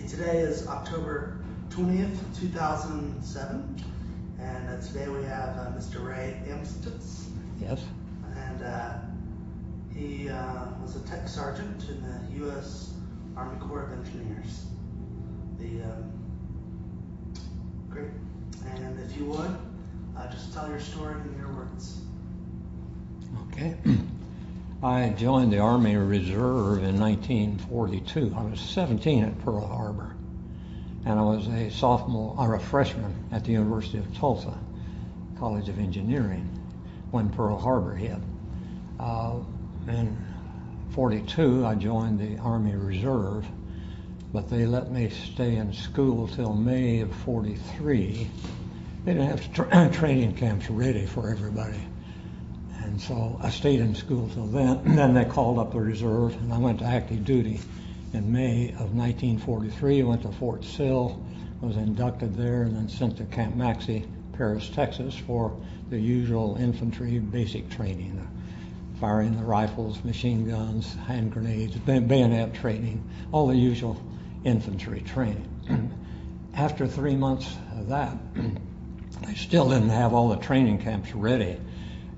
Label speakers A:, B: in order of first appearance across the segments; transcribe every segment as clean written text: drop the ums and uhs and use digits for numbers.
A: Today is October 20th, 2007, and today we have Mr. Ray Amstutz.
B: Yes.
A: And he was a tech sergeant in the U.S. Army Corps of Engineers. Great. And if you would, just tell your story in your words.
B: Okay. I joined the Army Reserve in 1942. I was 17 at Pearl Harbor, and I was a sophomore or a freshman at the University of Tulsa College of Engineering when Pearl Harbor hit. In 42, I joined the Army Reserve, but they let me stay in school till May of 43. They didn't have training camps ready for everybody. And so I stayed in school till then. And then they called up the reserve, and I went to active duty in May of 1943. I went to Fort Sill, was inducted there, and then sent to Camp Maxey, Paris, Texas, for the usual infantry basic training, firing the rifles, machine guns, hand grenades, bayonet training, all the usual infantry training. After 3 months of that, I still didn't have all the training camps ready.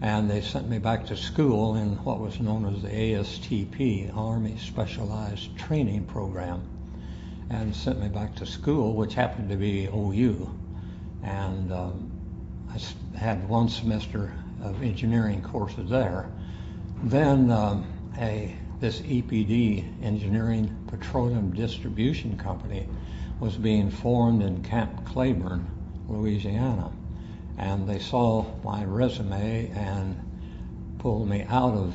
B: And they sent me back to school in what was known as the ASTP, Army Specialized Training Program, and sent me back to school, which happened to be OU. And I had 1 semester of engineering courses there. Then this EPD, Engineering Petroleum Distribution Company, was being formed in Camp Claiborne, Louisiana. And they saw my resume and pulled me out of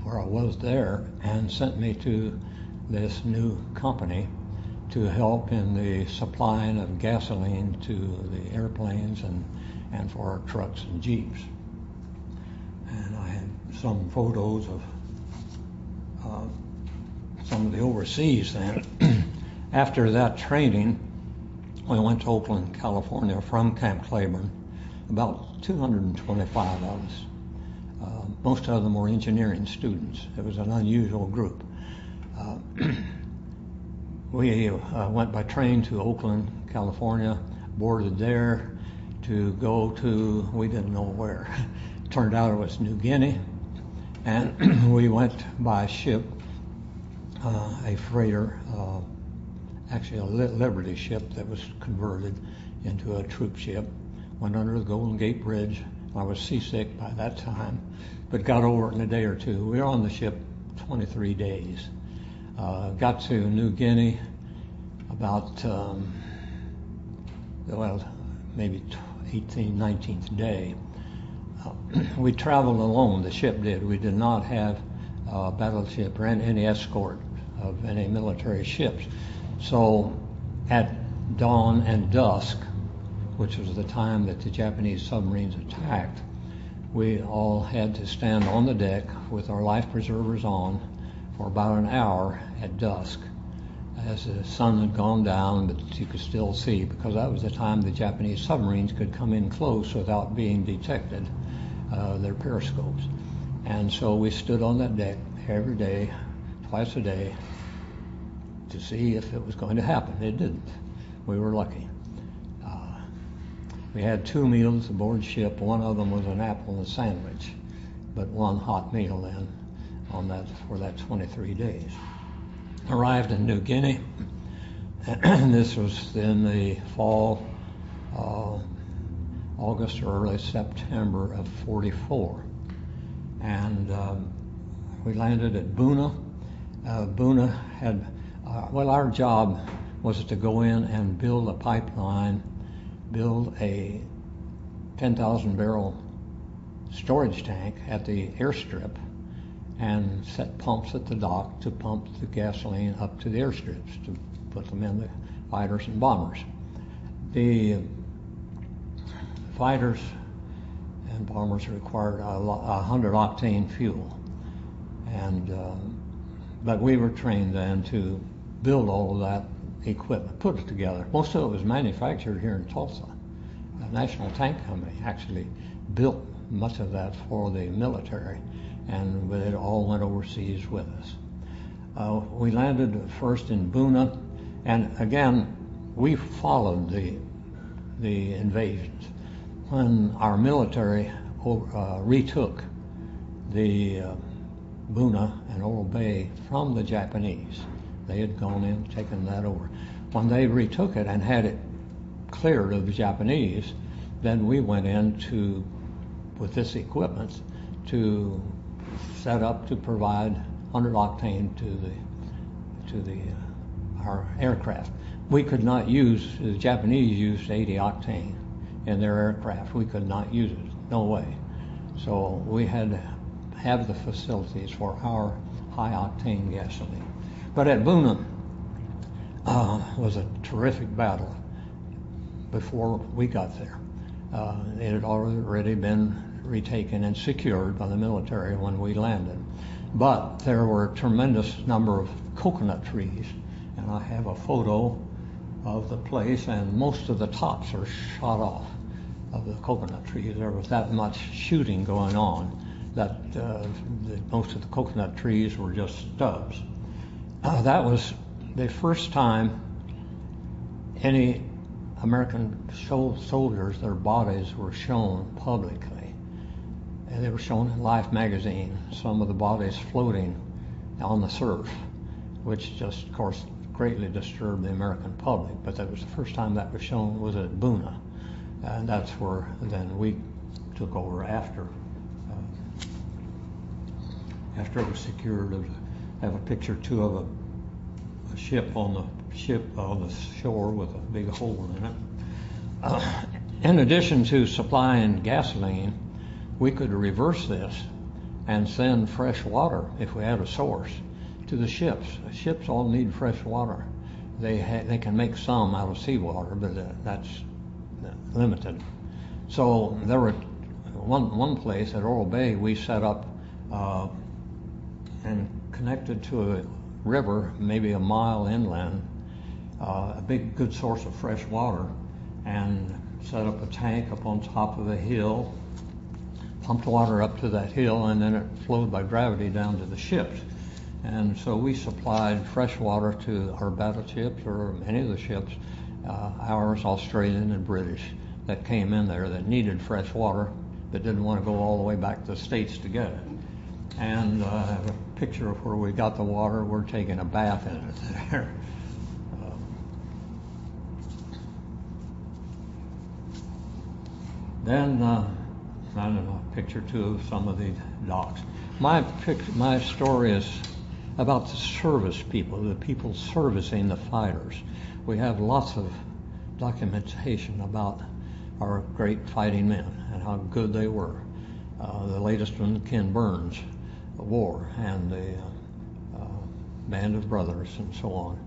B: where I was there and sent me to this new company to help in the supplying of gasoline to the airplanes and for our trucks and jeeps. And I had some photos of some of the overseas then. After that training, we went to Oakland, California from Camp Claiborne. About 225 of us. Most of them were engineering students. It was an unusual group. We went by train to Oakland, California, boarded there to go to, we didn't know where. Turned out it was New Guinea. And we went by ship, a freighter, actually a Liberty ship that was converted into a troop ship. Went under the Golden Gate Bridge. I was seasick by that time, but got over it in a day or two. We were on the ship 23 days. Got to New Guinea about, maybe 18th, 19th day. We traveled alone, the ship did. We did not have a battleship or any escort of any military ships. So at dawn and dusk, which was the time that the Japanese submarines attacked, we all had to stand on the deck with our life preservers on for about an hour at dusk as the sun had gone down, but you could still see, because that was the time the Japanese submarines could come in close without being detected, their periscopes. And so we stood on that deck every day, twice a day, to see if it was going to happen. It didn't. We were lucky. We had 2 meals aboard ship. One of them was an apple and a sandwich, but 1 hot meal then for that 23 days. Arrived in New Guinea, and this was in the fall, August or early September of 44. And we landed at Buna. Buna had, our job was to go in and build a pipeline, build a 10,000 barrel storage tank at the airstrip, and set pumps at the dock to pump the gasoline up to the airstrips to put them in the fighters and bombers. The fighters and bombers required 100 octane fuel, and but we were trained then to build all of that equipment, put it together. Most of it was manufactured here in Tulsa. The National Tank Company actually built much of that for the military, and it all went overseas with us. We landed first in Buna, And again, we followed the invasions. When our military retook the Buna and Oral Bay from the Japanese, they had gone in, taken that over. When they retook it and had it cleared of the Japanese, then we went in with this equipment to set up to provide 100 octane to our aircraft. We could not use, the Japanese used 80 octane in their aircraft. We could not use it, no way. So we had to have the facilities for our high octane gasoline. But at Buna was a terrific battle before we got there. It had already been retaken and secured by the military when we landed. But there were a tremendous number of coconut trees, and I have a photo of the place, and most of the tops are shot off of the coconut trees. There was that much shooting going on that most of the coconut trees were just stubs. That was the first time any American soldiers, their bodies were shown publicly. And they were shown in Life magazine, some of the bodies floating on the surf, which just, of course, greatly disturbed the American public. But that was the first time that was shown was at Buna. And that's where then we took over after it was secured. I have a picture too of a ship on the shore with a big hole in it. In addition to supplying gasoline, we could reverse this and send fresh water if we had a source to the ships. The ships all need fresh water. They can make some out of seawater, but that's limited. So there were one place at Oral Bay we set up and connected to a river, maybe a mile inland, a big good source of fresh water, and set up a tank up on top of a hill, pumped water up to that hill, and then it flowed by gravity down to the ships. And so we supplied fresh water to our battleships or any of the ships, ours, Australian and British, that came in there that needed fresh water but didn't want to go all the way back to the States to get it. And I have a picture of where we got the water. We're taking a bath in it there. Then I don't know, a picture too of some of the docks. My story is about the service people, the people servicing the fighters. We have lots of documentation about our great fighting men and how good they were. The latest one, Ken Burns' War, and the Band of Brothers and so on,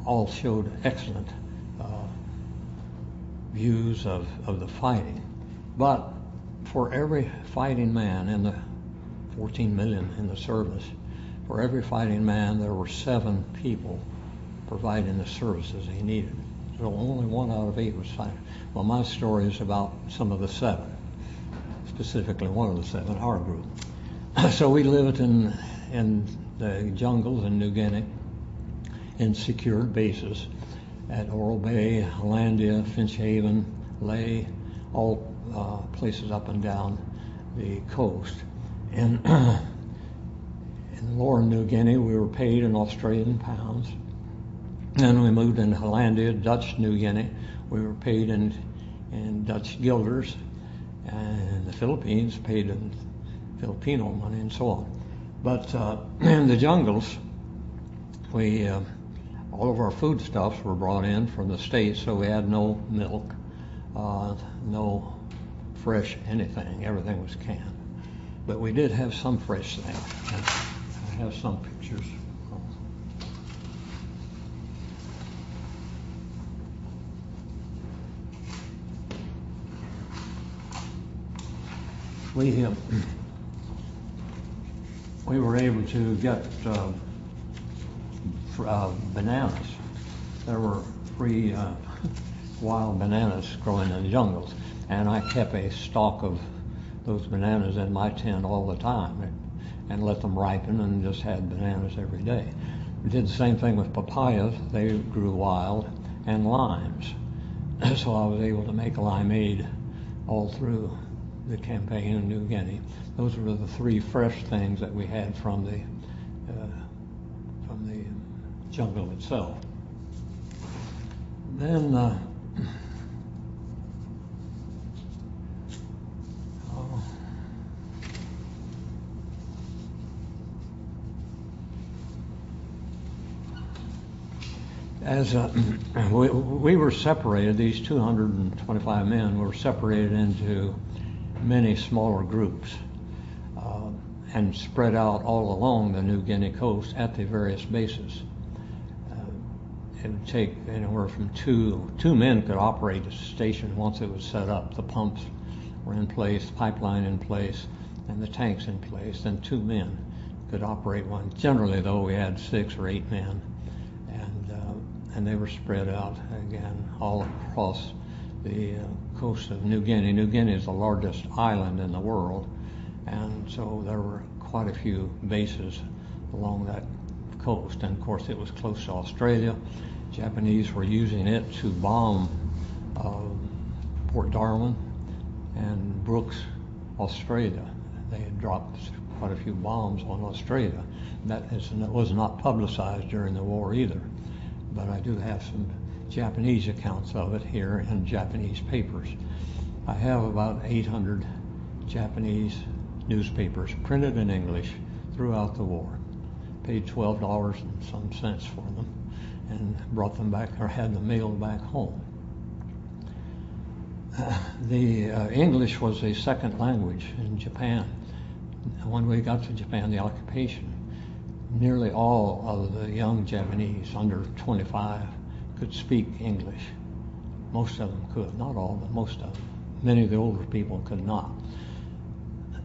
B: all showed excellent views of the fighting. But for every fighting man in the 14 million in the service, for every fighting man there were 7 people providing the services he needed. So only 1 out of 8 was fighting. Well, my story is about some of the 7, specifically one of the 7, our group. So we lived in the jungles in New Guinea in secured bases at Oral Bay, Hollandia, Finch Haven, Ley, all places up and down the coast. And in Lower New Guinea, we were paid in Australian pounds. Then we moved into Hollandia, Dutch New Guinea. We were paid in Dutch guilders, and the Philippines paid in Filipino money and so on. But in the jungles, all of our foodstuffs were brought in from the States, so we had no milk, no fresh anything. Everything was canned. But we did have some fresh things. And I have some pictures. We were able to get bananas. There were free wild bananas growing in the jungles, and I kept a stock of those bananas in my tent all the time and let them ripen and just had bananas every day. We did the same thing with papayas. They grew wild, and limes. So I was able to make limeade all through the campaign in New Guinea. Those were the three fresh things that we had from the jungle itself. Then as we were separated, these 225 men were separated into many smaller groups and spread out all along the New Guinea coast at the various bases. It would take anywhere from two men could operate a station once it was set up. The pumps were in place, the pipeline in place, and the tanks in place. Then 2 men could operate one. Generally, though, we had 6 or 8 men, and they were spread out again all across the coast of New Guinea. New Guinea is the largest island in the world, and so there were quite a few bases along that coast. And of course, it was close to Australia. Japanese were using it to bomb Port Darwin and Brooks, Australia. They had dropped quite a few bombs on Australia. That was not publicized during the war either, but I do have some Japanese accounts of it here in Japanese papers. I have about 800 Japanese newspapers printed in English throughout the war. Paid $12 and some cents for them and brought them back, or had them mailed back home. The English was a second language in Japan. When we got to Japan, the occupation, nearly all of the young Japanese under 25 could speak English. Most of them could, not all, but most of them. Many of the older people could not.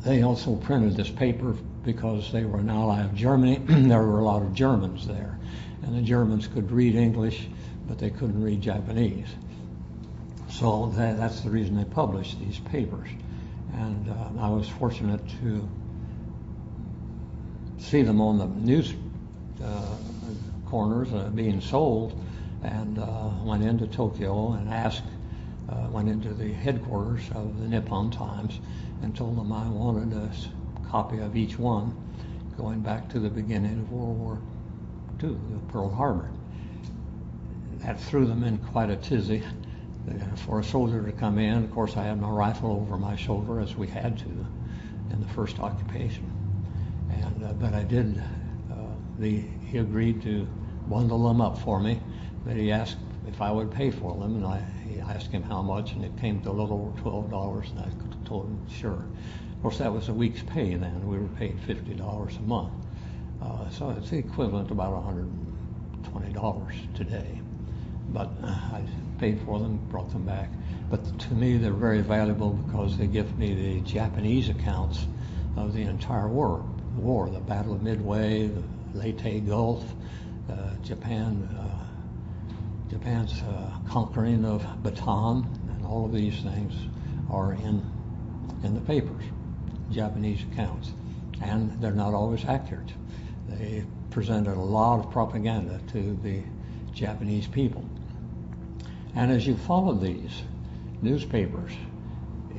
B: They also printed this paper because they were an ally of Germany. There were a lot of Germans there, and the Germans could read English, but they couldn't read Japanese. So that's the reason they published these papers. And I was fortunate to see them on the news corners being sold, and went into Tokyo and went into the headquarters of the Nippon Times and told them I wanted a copy of each one going back to the beginning of World War II, Pearl Harbor. That threw them in quite a tizzy. For a soldier to come in, of course I had my rifle over my shoulder, as we had to in the first occupation. And but I did, he agreed to bundle them up for me, but he asked if I would pay for them, and he asked him how much, and it came to a little over $12, and I told him sure. Of course, that was a week's pay then. We were paid $50 a month. So it's the equivalent to about $120 today. But I paid for them, brought them back. But to me, they're very valuable because they give me the Japanese accounts of the entire war, the Battle of Midway, the Leyte Gulf, Japan's conquering of Bataan, and all of these things are in the papers, Japanese accounts. And they're not always accurate. They presented a lot of propaganda to the Japanese people. And as you followed these newspapers,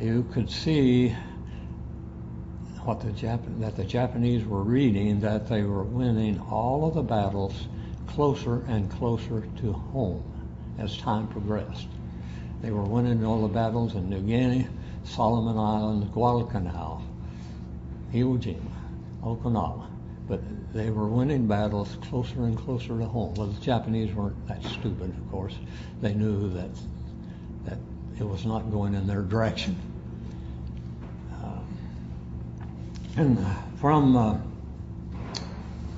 B: you could see that the Japanese were reading, that they were winning all of the battles closer and closer to home as time progressed. They were winning all the battles in New Guinea, Solomon Islands, Guadalcanal, Iwo Jima, Okinawa. But they were winning battles closer and closer to home. Well, the Japanese weren't that stupid, of course. They knew that it was not going in their direction. And from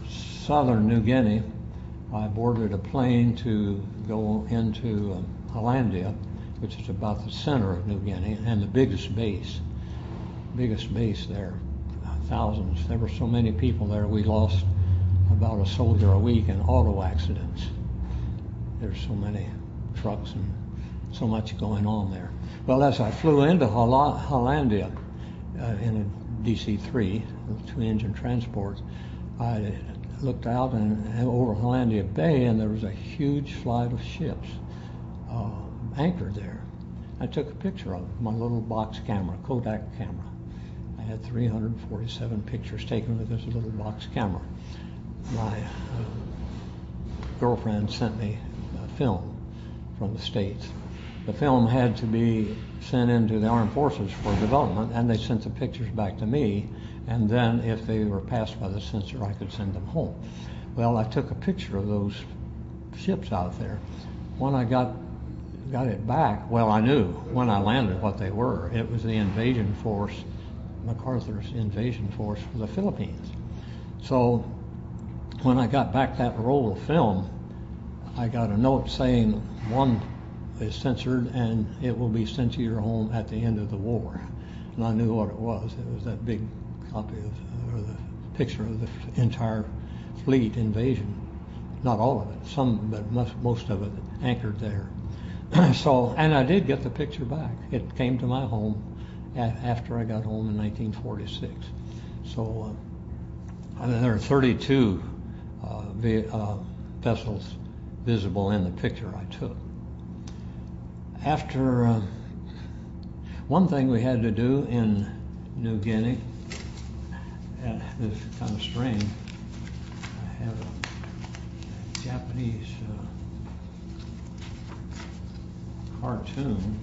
B: southern New Guinea, I boarded a plane to go into Hollandia, which is about the center of New Guinea and the biggest base there. Thousands. There were so many people there. We lost about a soldier a week in auto accidents. There's so many trucks and so much going on there. Well, as I flew into Hollandia in a DC-3, a twin-engine transport, I looked out and over Hollandia Bay, and there was a huge flight of ships anchored there. I took a picture of it, my little box camera, Kodak camera. I had 347 pictures taken with this little box camera. My girlfriend sent me a film from the States. The film had to be sent into the armed forces for development, and they sent the pictures back to me, and then if they were passed by the censor, I could send them home. Well, I took a picture of those ships out there. When I got it back, well, I knew when I landed what they were. It was the invasion force, MacArthur's invasion force for the Philippines. So when I got back that roll of film, I got a note saying one is censored and it will be sent to your home at the end of the war. And I knew what it was. It was that big copy of, or the picture of the entire fleet invasion. Not all of it, some, but most of it anchored there. So, and I did get the picture back. It came to my home after I got home in 1946. So, there are 32 vessels visible in the picture I took. After one thing we had to do in New Guinea, this is kind of strange. I have a Japanese cartoon.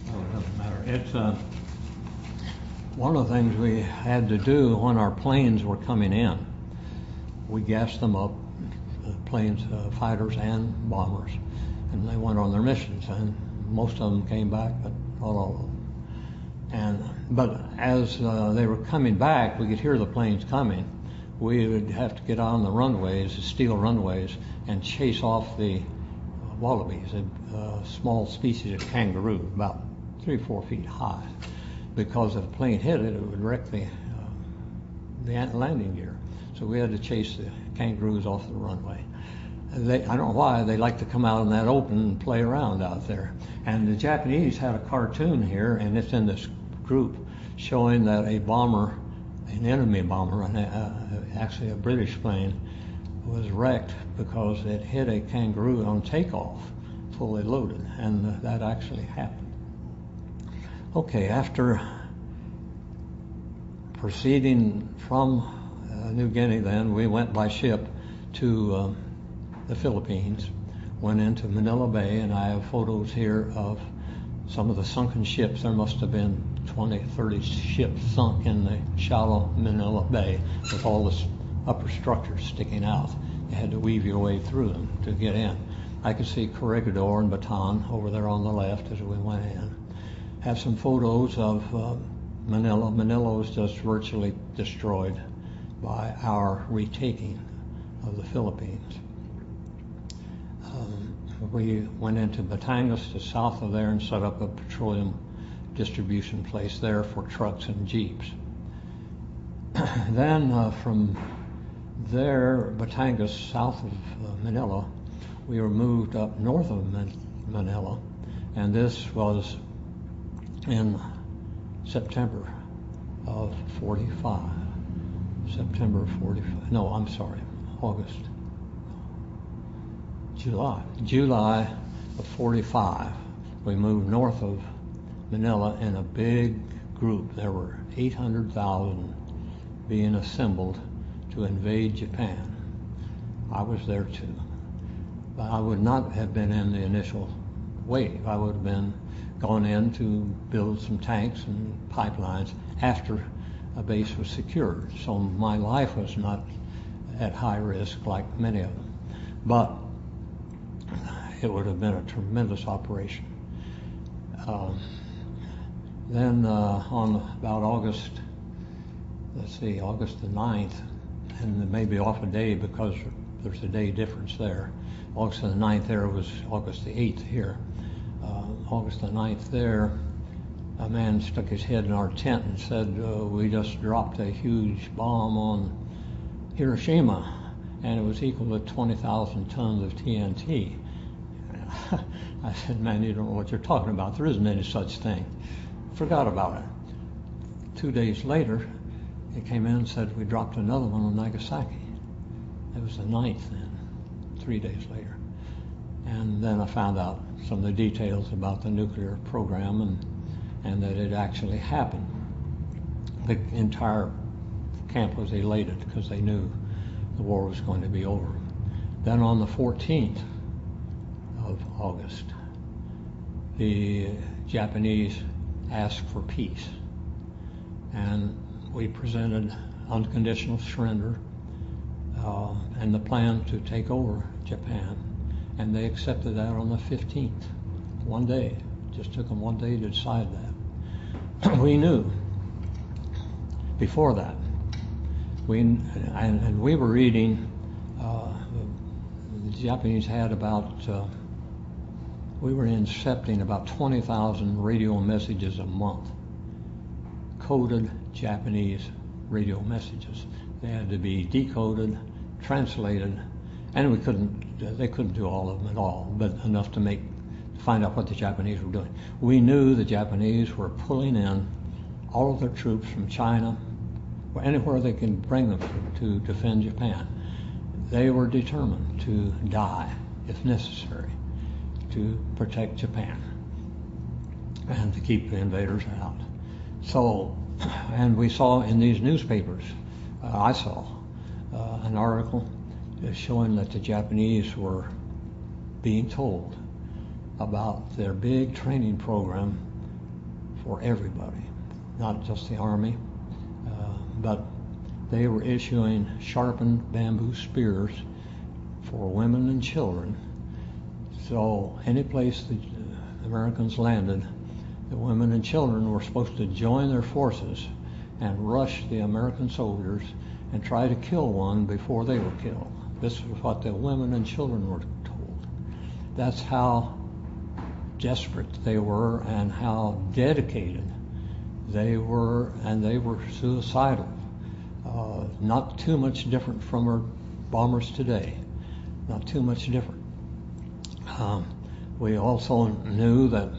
B: Oh, it doesn't matter. It's one of the things we had to do when our planes were coming in. We gassed them up, planes, fighters and bombers, and they went on their missions. And most of them came back, but not all of them. But as they were coming back, we could hear the planes coming. We would have to get on the runways, the steel runways, and chase off the wallabies, a small species of kangaroo, about 3 or 4 feet high. Because if a plane hit it, it would wreck the landing gear. So we had to chase the kangaroos off the runway. I don't know why, they like to come out in that open and play around out there. And the Japanese had a cartoon here, and it's in this group, showing that a bomber, an enemy bomber, actually a British plane, was wrecked because it hit a kangaroo on takeoff, fully loaded, and that actually happened. Okay, after proceeding from New Guinea then, we went by ship to the Philippines, went into Manila Bay, and I have photos here of some of the sunken ships. There must have been 20, 30 ships sunk in the shallow Manila Bay with all the upper structures sticking out. You had to weave your way through them to get in. I could see Corregidor and Bataan over there on the left as we went in. Have some photos of Manila. Manila was just virtually destroyed by our retaking of the Philippines. We went into Batangas, to south of there, and set up a petroleum distribution place there for trucks and jeeps. Then from there, Batangas, south of Manila, we were moved up north of Manila, and this was in September of 45. September 45, no, I'm sorry, August. July of 45, we moved north of Manila in a big group. There were 800,000 being assembled to invade Japan. I was there too. But I would not have been in the initial wave. I would have been gone in to build some tanks and pipelines after a base was secured. So my life was not at high risk like many of them. But it would have been a tremendous operation. Then on about August the 9th, and maybe off a day because there's a day difference there. August the 9th there was August the 8th here. August the 9th there, a man stuck his head in our tent and said, we just dropped a huge bomb on Hiroshima, and it was equal to 20,000 tons of TNT. I said, man, you don't know what you're talking about. There isn't any such thing. Forgot about it. 2 days later, He came in and said we dropped another one on Nagasaki. It was the 9th then, 3 days later. And then I found out some of the details about the nuclear program and that it actually happened. The entire camp was elated because they knew the war was going to be over. Then on the 14th of August, the Japanese asked for peace, and we presented unconditional surrender and the plan to take over Japan, and they accepted that on the 15th. 1 day, just took them 1 day to decide that. We knew before that. We were reading. The Japanese had we were intercepting about 20,000 radio messages a month, coded Japanese radio messages. They had to be decoded, translated, and they couldn't do all of them at all, but enough to find out what the Japanese were doing. We knew the Japanese were pulling in all of their troops from China, or anywhere they can bring them to defend Japan. They were determined to die, if necessary, to protect Japan and to keep the invaders out. So, and we saw in these newspapers, I saw an article showing that the Japanese were being told about their big training program for everybody, not just the Army, but they were issuing sharpened bamboo spears for women and children. So any place the Americans landed, the women and children were supposed to join their forces and rush the American soldiers and try to kill one before they were killed. This was what the women and children were told. That's how desperate they were and how dedicated they were, and they were suicidal. Not too much different from our bombers today. Not too much different. We also knew that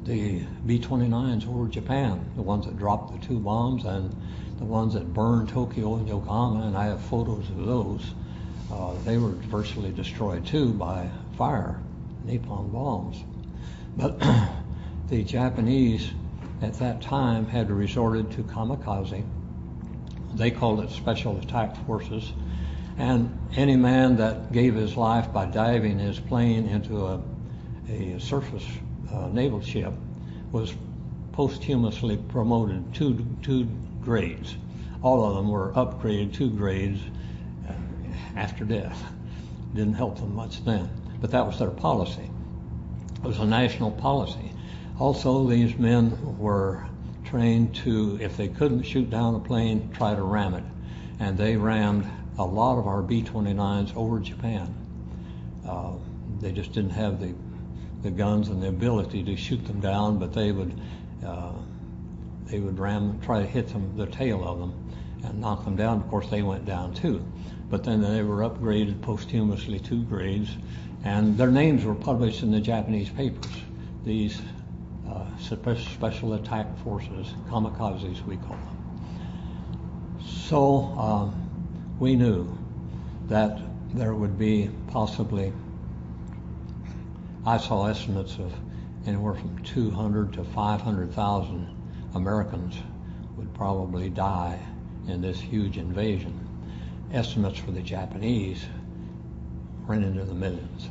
B: the B-29s over Japan, the ones that dropped the 2 bombs and the ones that burned Tokyo and Yokohama, and I have photos of those, they were virtually destroyed too by fire, napalm bombs. But the Japanese at that time had resorted to kamikaze. They called it special attack forces, and any man that gave his life by diving his plane into a surface naval ship was posthumously promoted two grades. All of them were upgraded 2 grades after death. Didn't help them much then, but that was their policy. It was a national policy. Also, these men were trained to, if they couldn't shoot down a plane, try to ram it. And they rammed a lot of our B-29s over Japan. They just didn't have the guns and the ability to shoot them down, but they would ram them, try to hit the tail of them and knock them down. Of course, they went down too. But then they were upgraded posthumously 2 grades, and their names were published in the Japanese papers. These special attack forces, kamikazes we call them. So we knew that there would be possibly, I saw estimates of anywhere from 200 to 500,000 Americans would probably die in this huge invasion. Estimates for the Japanese ran into the millions,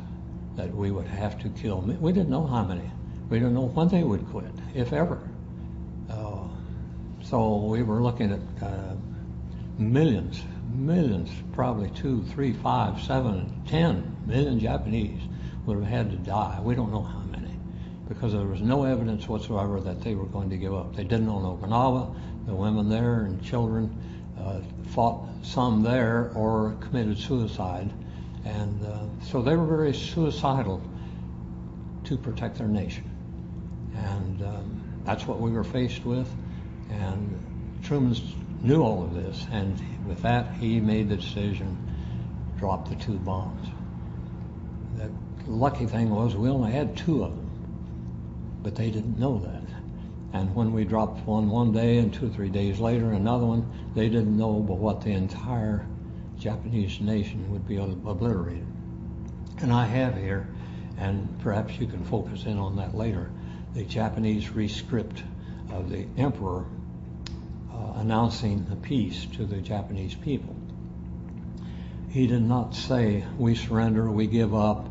B: that we would have to kill. We didn't know how many. We didn't know when they would quit, if ever. So we were looking at millions, probably 2, 3, 5, 7, 10 million Japanese would have had to die. We don't know how many, because there was no evidence whatsoever that they were going to give up. They didn't on Okinawa. The women there and children fought some there or committed suicide. And so they were very suicidal to protect their nation. And that's what we were faced with. And Truman knew all of this. And with that, he made the decision to drop the 2 bombs. The lucky thing was we only had 2 of them, but they didn't know that. And when we dropped one day and 2 or 3 days later another one, they didn't know but what the entire Japanese nation would be obliterated. And I have here, and perhaps you can focus in on that later, the Japanese rescript of the emperor announcing the peace to the Japanese people. He did not say, we surrender, we give up.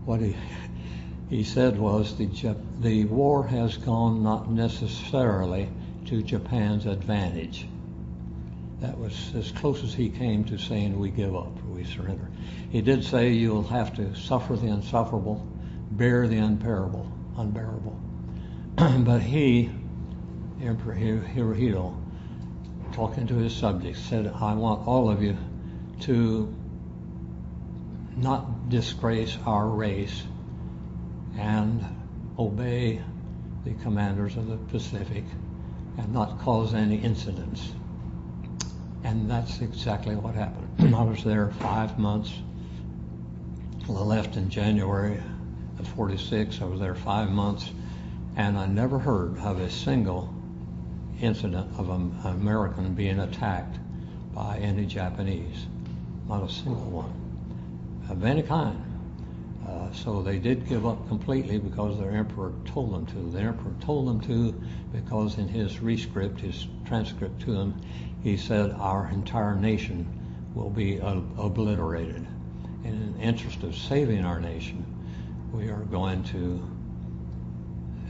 B: What he said was, the war has gone not necessarily to Japan's advantage. That was as close as he came to saying we give up, or we surrender. He did say you'll have to suffer the insufferable, bear the unbearable. But he, Emperor Hirohito, talking to his subjects, said, I want all of you to not disgrace our race and obey the commanders of the Pacific and not cause any incidents. And that's exactly what happened. I was there 5 months. I left in January of 46. I was there 5 months, and I never heard of a single incident of an American being attacked by any Japanese. Not a single one of any kind. So they did give up completely because their emperor told them to. The emperor told them to because in his rescript, his transcript to them, he said our entire nation will be obliterated. And in the interest of saving our nation, we are going to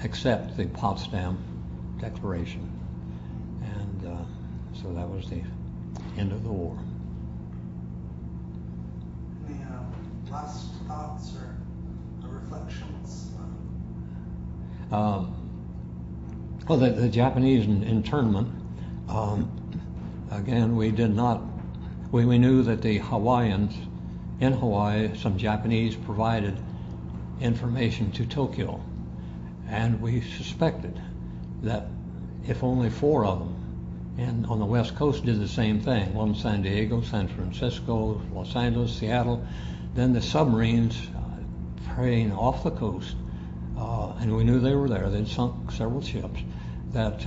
B: accept the Potsdam Declaration. And so that was the end of the war.
A: Any last thoughts or reflections?
B: Well, the Japanese internment, again, we knew that the Hawaiians, in Hawaii, some Japanese provided information to Tokyo, and we suspected that if only 4 of them and on the West Coast did the same thing, one San Diego, San Francisco, Los Angeles, Seattle, then the submarines preying off the coast, and we knew they were there, they'd sunk several ships, that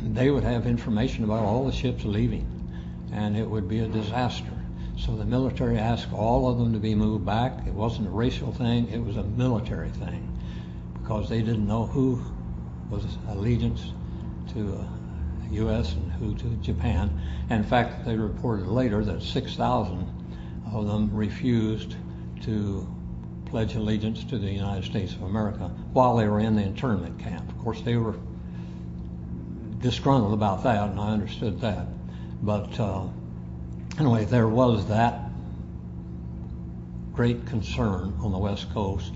B: they would have information about all the ships leaving, and it would be a disaster. So the military asked all of them to be moved back. It wasn't a racial thing, it was a military thing, because they didn't know who was allegiance to U.S. and who to Japan. And in fact, they reported later that 6,000 of them refused to pledge allegiance to the United States of America while they were in the internment camp. Of course, they were disgruntled about that, and I understood that. But anyway, there was that great concern on the West Coast,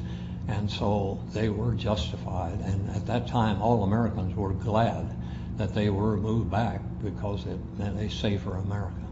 B: and so they were justified. And at that time, all Americans were glad that they were moved back because it meant a safer America.